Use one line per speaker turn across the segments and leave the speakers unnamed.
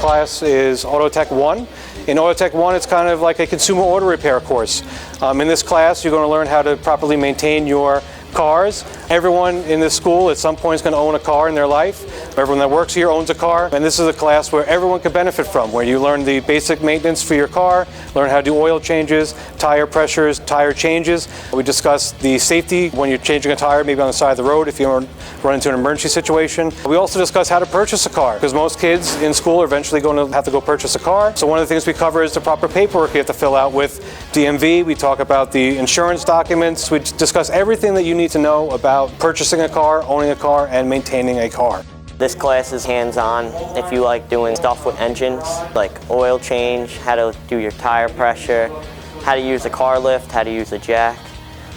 class is Auto Tech 1. In Auto Tech 1, it's kind of like a consumer auto repair course. In this class, you're going to learn how to properly maintain your cars. Everyone in this school at some point is going to own a car in their life. Everyone that works here owns a car, and this is a class where everyone can benefit from, where you learn the basic maintenance for your car, learn how to do oil changes, tire pressures, tire changes. We discuss the safety when you're changing a tire, maybe on the side of the road if you run into an emergency situation. We also discuss how to purchase a car, because most kids in school are eventually going to have to go purchase a car. So one of the things we cover is the proper paperwork you have to fill out with DMV. We talk about the insurance documents. We discuss everything that you need to know about purchasing a car, owning a car, and maintaining a car.
This class is hands-on if you like doing stuff with engines, like oil change, how to do your tire pressure, how to use a car lift, how to use a jack.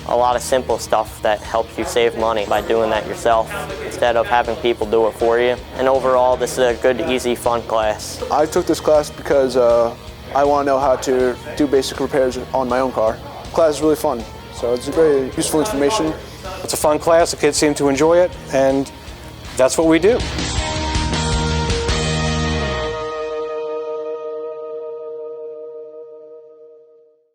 A lot of simple stuff that helps you save money by doing that yourself instead of having people do it for you. And overall, this is a good, easy, fun class.
I took this class because I want to know how to do basic repairs on my own car. The class is really fun, so it's very useful information.
It's a fun class, the kids seem to enjoy it, and that's what we do.